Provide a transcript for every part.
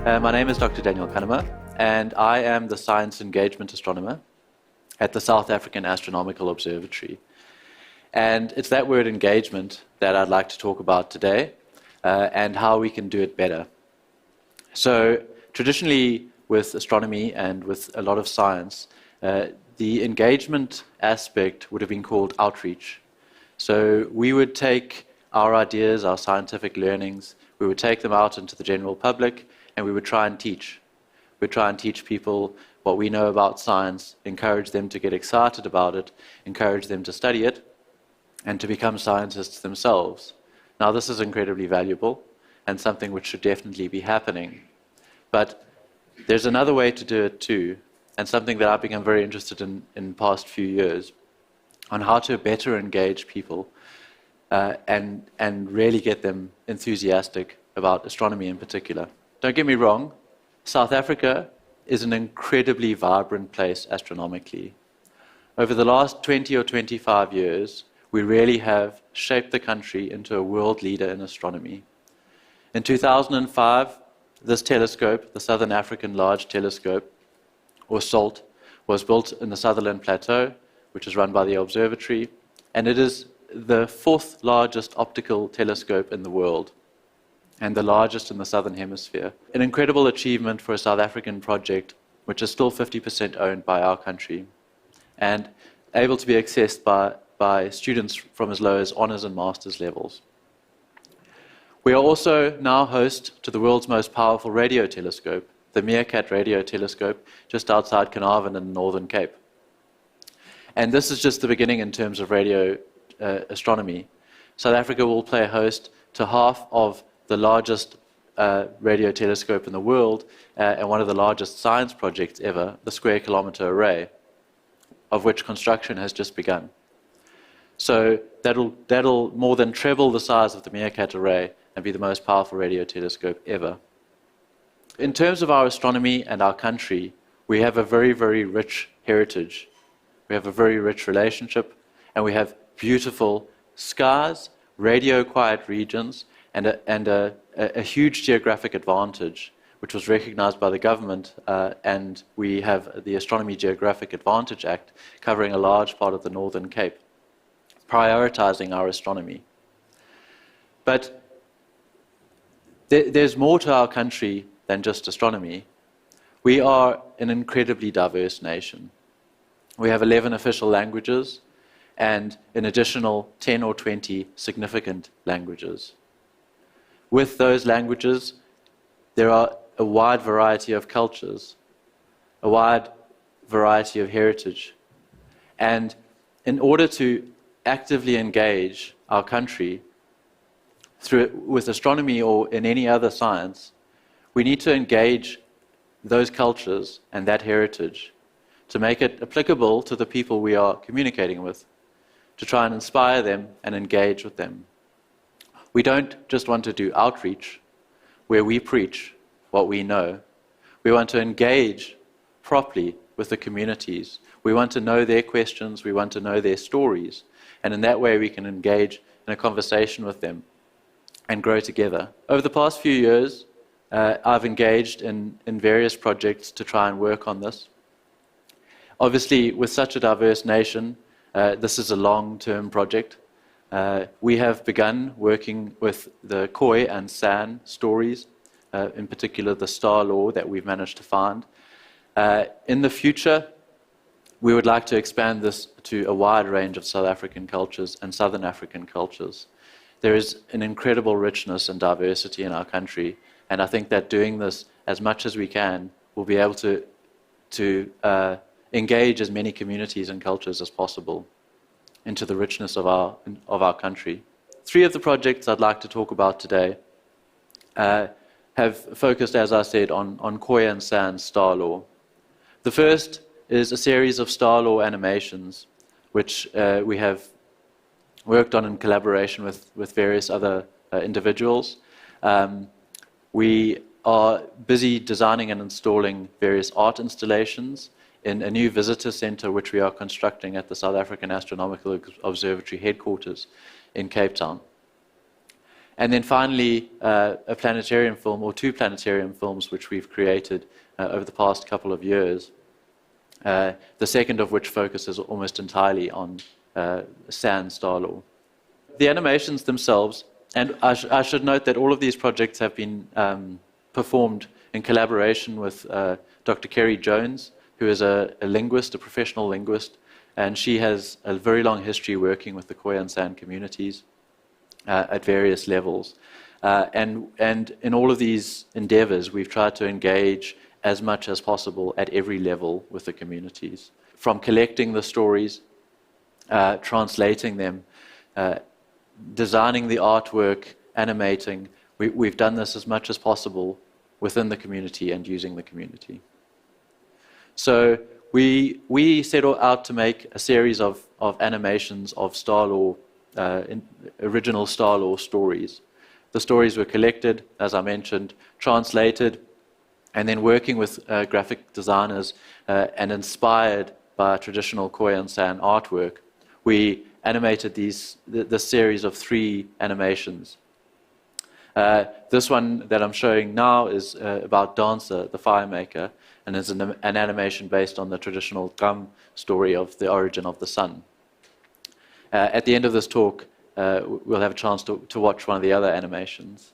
My name is Dr. Daniel Cunnama, and I am the Science Engagement Astronomer at the South African Astronomical Observatory. And it's that word engagement that I'd like to talk about today, and how we can do it better. So traditionally with astronomy and with a lot of science, the engagement aspect would have been called outreach. So we would take our ideas, our scientific learnings, we would take them out into the general public, and we would try and teach. We'd try and teach people what we know about science, encourage them to get excited about it, encourage them to study it, and to become scientists themselves. Now, this is incredibly valuable and something which should definitely be happening. But there's another way to do it too, and something that I've become very interested in the past few years, on how to better engage people and really get them enthusiastic about astronomy in particular. Don't get me wrong, South Africa is an incredibly vibrant place astronomically. Over the last 20 or 25 years, we really have shaped the country into a world leader in astronomy. In 2005, this telescope, the Southern African Large Telescope, or SALT, was built in the Sutherland Plateau, which is run by the observatory, and it is the fourth largest optical telescope in the world, and the largest in the Southern Hemisphere. An incredible achievement for a South African project, which is still 50% owned by our country, and able to be accessed by students from as low as honours and master's levels. We are also now host to the world's most powerful radio telescope, the Meerkat Radio Telescope, just outside Carnarvon in the Northern Cape. And this is just the beginning in terms of radio astronomy. South Africa will play host to half of the largest radio telescope in the world and one of the largest science projects ever, the Square Kilometre Array, of which construction has just begun. So that'll more than treble the size of the Meerkat Array and be the most powerful radio telescope ever. In terms of our astronomy and our country, we have a very, very rich heritage. We have a very rich relationship, and we have beautiful skies, radio-quiet regions, and a huge geographic advantage, which was recognized by the government, and we have the Astronomy Geographic Advantage Act covering a large part of the Northern Cape, prioritizing our astronomy. But there's more to our country than just astronomy. We are an incredibly diverse nation. We have 11 official languages and an additional 10 or 20 significant languages. With those languages, there are a wide variety of cultures, a wide variety of heritage. And in order to actively engage our country with astronomy or in any other science, we need to engage those cultures and that heritage to make it applicable to the people we are communicating with, to try and inspire them and engage with them. We don't just want to do outreach where we preach what we know. We want to engage properly with the communities. We want to know their questions. We want to know their stories. And in that way, we can engage in a conversation with them and grow together. Over the past few years, I've engaged in various projects to try and work on this. Obviously, with such a diverse nation, this is a long-term project. We have begun working with the Khoi and San stories, in particular the Starlore that we've managed to find. In the future, we would like to expand this to a wide range of South African cultures and Southern African cultures. There is an incredible richness and diversity in our country, and I think that doing this as much as we can will be able to engage as many communities and cultures as possible into the richness of our country. Three of the projects I'd like to talk about today have focused, as I said, on Khoi and San Starlore. The first is a series of Starlore animations, which we have worked on in collaboration with various other individuals. We are busy designing and installing various art installations in a new visitor center which we are constructing at the South African Astronomical Observatory headquarters in Cape Town. And then finally, a planetarium film, or 2 planetarium films, which we've created over the past couple of years. The second of which focuses almost entirely on San Starlore. The animations themselves, and I should note that all of these projects have been performed in collaboration with Dr. Kerry Jones, who is a linguist, a professional linguist, and she has a very long history working with the Khoi and San communities at various levels. And in all of these endeavors, we've tried to engage as much as possible at every level with the communities. From collecting the stories, translating them, designing the artwork, animating, we've done this as much as possible within the community and using the community. So we set out to make a series of animations of Starlore, original Starlore stories. The stories were collected, as I mentioned, translated, and then working with graphic designers and inspired by traditional Khoi and San artwork, we animated this series of 3 animations. This one that I'm showing now is about Dancer, the fire maker, and is an animation based on the traditional Gam story of the origin of the sun. At the end of this talk, we'll have a chance to watch one of the other animations.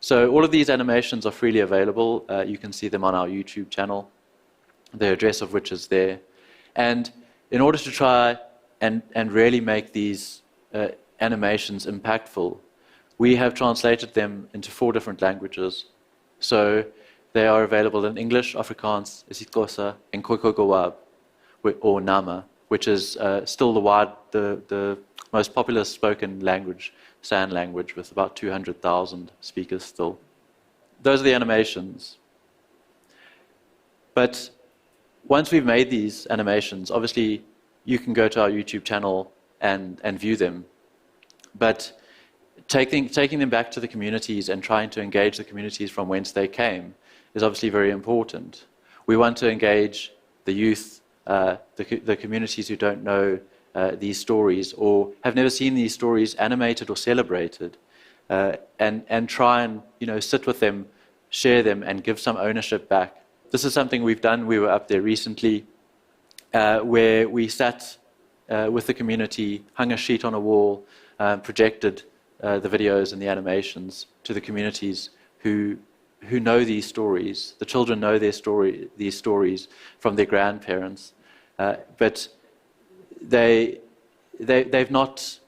So all of these animations are freely available. You can see them on our YouTube channel, the address of which is there. And in order to try and really make these animations impactful, we have translated them into 4 different languages. So they are available in English, Afrikaans, isiXhosa, and Khoekhoegowab, or Nama, which is still the most popular spoken language, San language, with about 200,000 speakers still. Those are the animations. But once we've made these animations, obviously you can go to our YouTube channel and view them. But taking them back to the communities and trying to engage the communities from whence they came is obviously very important. We want to engage the youth, the communities who don't know these stories or have never seen these stories animated or celebrated, and try and sit with them, share them, and give some ownership back. This is something we've done. We were up there recently, where we sat with the community, hung a sheet on a wall, projected the videos and the animations to the communities who know these stories. The children know these stories from their grandparents, but they've not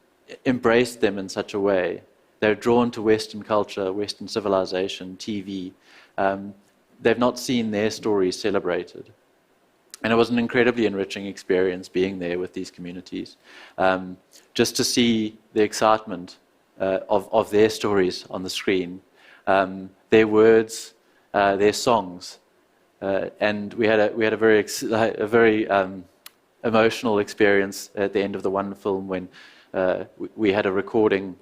embraced them in such a way. They're drawn to Western culture, Western civilization, TV. They've not seen their stories celebrated. And it was an incredibly enriching experience being there with these communities, just to see the excitement of their stories on the screen, their words, their songs, and we had a very emotional experience at the end of the one film when we had a recording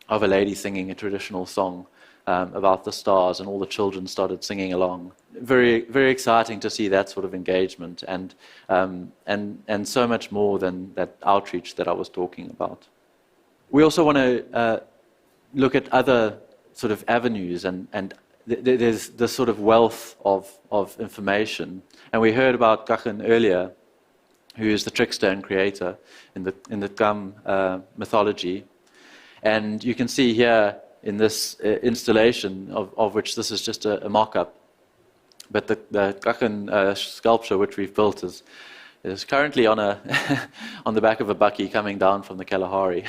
of a lady singing a traditional song about the stars, and all the children started singing along. Very, very exciting to see that sort of engagement, and so much more than that outreach that I was talking about. We also want to look at other sort of avenues, and there's this sort of wealth of information. And we heard about Gachin earlier, who is the trickster and creator in the Gam mythology. And you can see here in this installation, of which this is just a mock-up, but the Gachin sculpture which we've built is currently on on the back of a bakkie coming down from the Kalahari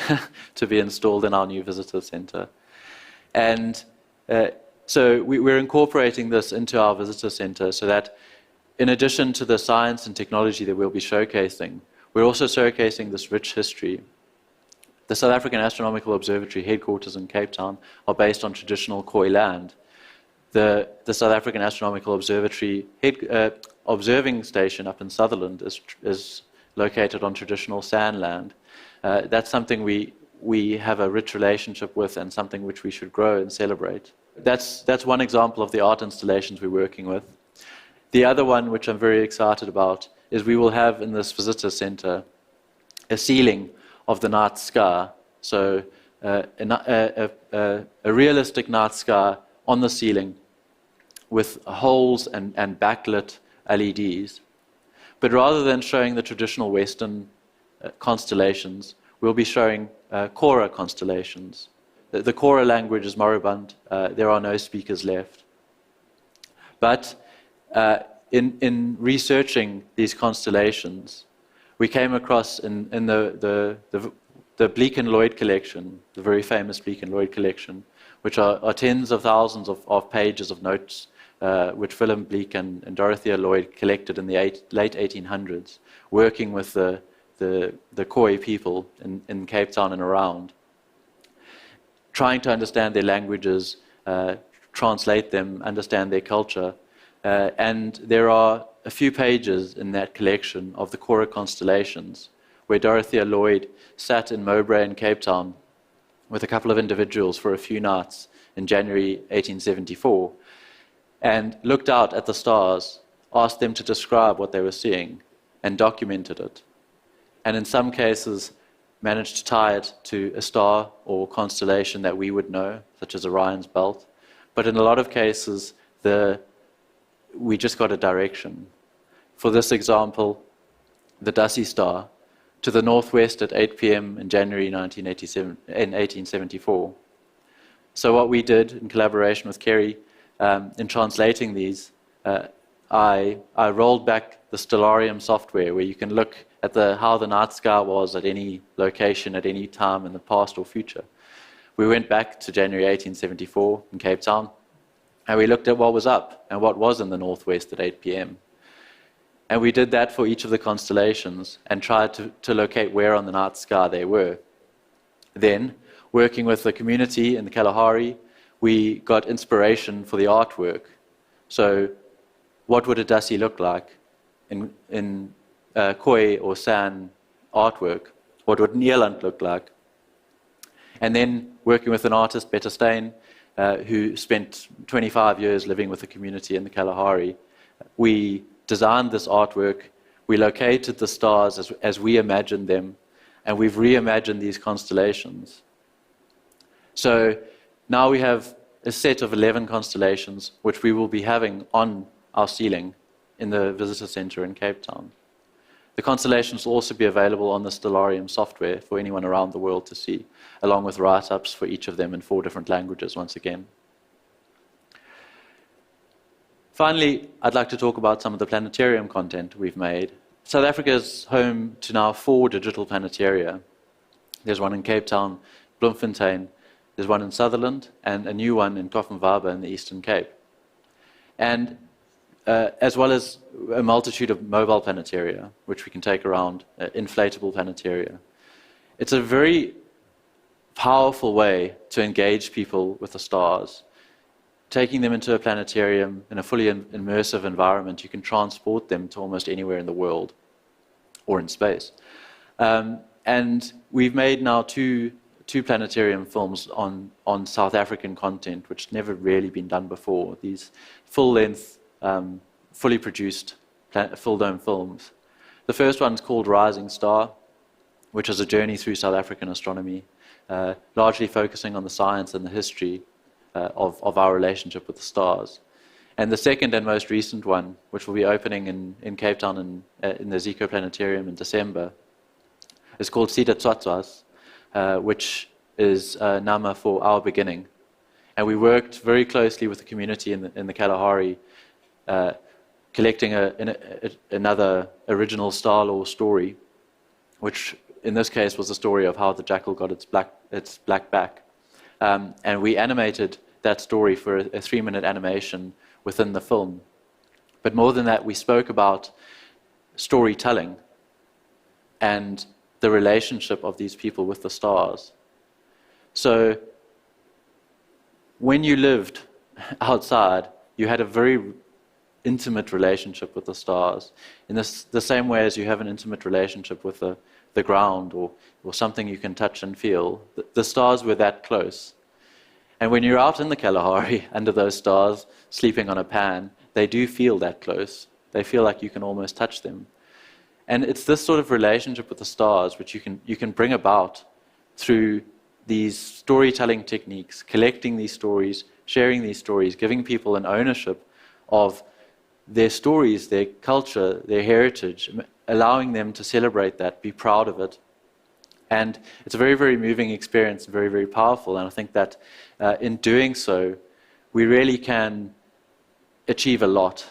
to be installed in our new visitor center. And so we're incorporating this into our visitor center so that in addition to the science and technology that we'll be showcasing, we're also showcasing this rich history. The South African Astronomical Observatory headquarters in Cape Town are based on traditional Khoi land. The South African Astronomical Observatory observing station up in Sutherland is located on traditional San land. That's something we have a rich relationship with, and something which we should grow and celebrate. That's one example of the art installations we're working with. The other one, which I'm very excited about, is we will have in this visitor center a ceiling of the night sky. So a realistic night sky on the ceiling with holes and backlit LEDs. But rather than showing the traditional Western constellations, we'll be showing Kora constellations. The Kora language is moribund. There are no speakers left. But in researching these constellations, we came across in the Bleak and Lloyd collection, the very famous Bleak and Lloyd collection, which are tens of thousands of pages of notes, which Philip Bleak and Dorothea Lloyd collected in the late 1800s, working with the Khoi people in Cape Town and around, trying to understand their languages, translate them, understand their culture. And there are a few pages in that collection of the Kora constellations, where Dorothea Lloyd sat in Mowbray in Cape Town with a couple of individuals for a few nights in January 1874, and looked out at the stars, asked them to describe what they were seeing, and documented it. And in some cases, managed to tie it to a star or constellation that we would know, such as Orion's Belt. But in a lot of cases, we just got a direction. For this example, the Dussie Star, to the northwest at 8 p.m. in January 1874. So what we did in collaboration with Kerry, in translating these, I rolled back the Stellarium software, where you can look at how the night sky was at any location, at any time in the past or future. We went back to January 1874 in Cape Town, and we looked at what was up and what was in the northwest at 8 p.m. And we did that for each of the constellations and tried to locate where on the night sky they were. Then, working with the community in the Kalahari, we got inspiration for the artwork. So, what would a Dussie look like in Khoi or San artwork? What would Nieland look like? And then, working with an artist, Betta Steyn, who spent 25 years living with the community in the Kalahari, we designed this artwork, we located the stars as we imagined them, and we've reimagined these constellations. So now we have a set of 11 constellations, which we will be having on our ceiling in the visitor center in Cape Town. The constellations will also be available on the Stellarium software for anyone around the world to see, along with write-ups for each of them in 4 different languages once again. Finally, I'd like to talk about some of the planetarium content we've made. South Africa is home to now 4 digital planetaria. There's one in Cape Town, Bloemfontein, there's one in Sutherland, and a new one in Koffenwabe in the Eastern Cape. And as well as a multitude of mobile planetaria, which we can take around, inflatable planetaria. It's a very powerful way to engage people with the stars. Taking them into a planetarium in a fully immersive environment, you can transport them to almost anywhere in the world or in space. And we've made now two planetarium films on South African content, which never really been done before. These full-length, fully produced full-dome films. The first one's called Rising Star, which is a journey through South African astronomy, largely focusing on the science and the history of our relationship with the stars. And the second and most recent one, which will be opening in Cape Town in the Zico Planetarium in December, is called Sida Tswatswas, which is Nama for Our Beginning. And we worked very closely with the community in the Kalahari, collecting another original Starlore story, which in this case was the story of how the jackal got its black back. And we animated that story for a 3-minute animation within the film. But more than that, we spoke about storytelling and the relationship of these people with the stars. So when you lived outside, you had a very intimate relationship with the stars, in the same way as you have an intimate relationship with the ground or something you can touch and feel. The stars were that close. And when you're out in the Kalahari, under those stars, sleeping on a pan, they do feel that close. They feel like you can almost touch them. And it's this sort of relationship with the stars which you can bring about through these storytelling techniques, collecting these stories, sharing these stories, giving people an ownership of their stories, their culture, their heritage, allowing them to celebrate that, be proud of it. And it's a very, very moving experience, very, very powerful. And I think that in doing so, we really can achieve a lot.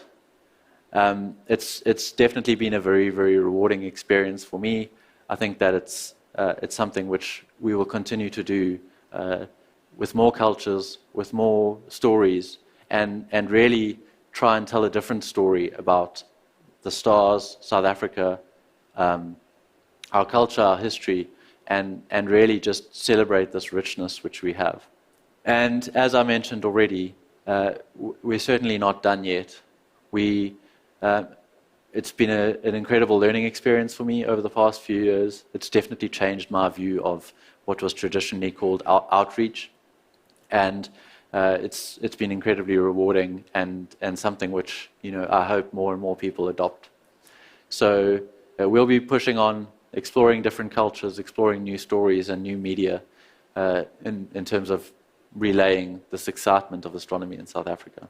It's definitely been a very, very rewarding experience for me. I think that it's something which we will continue to do with more cultures, with more stories, and really try and tell a different story about the stars, South Africa, our culture, our history, and really just celebrate this richness which we have. And as I mentioned already, we're certainly not done yet. It's been an incredible learning experience for me over the past few years. It's definitely changed my view of what was traditionally called outreach. And it's been incredibly rewarding and something which, I hope more and more people adopt. So we'll be pushing on, exploring different cultures, exploring new stories and new media in terms of relaying this excitement of astronomy in South Africa.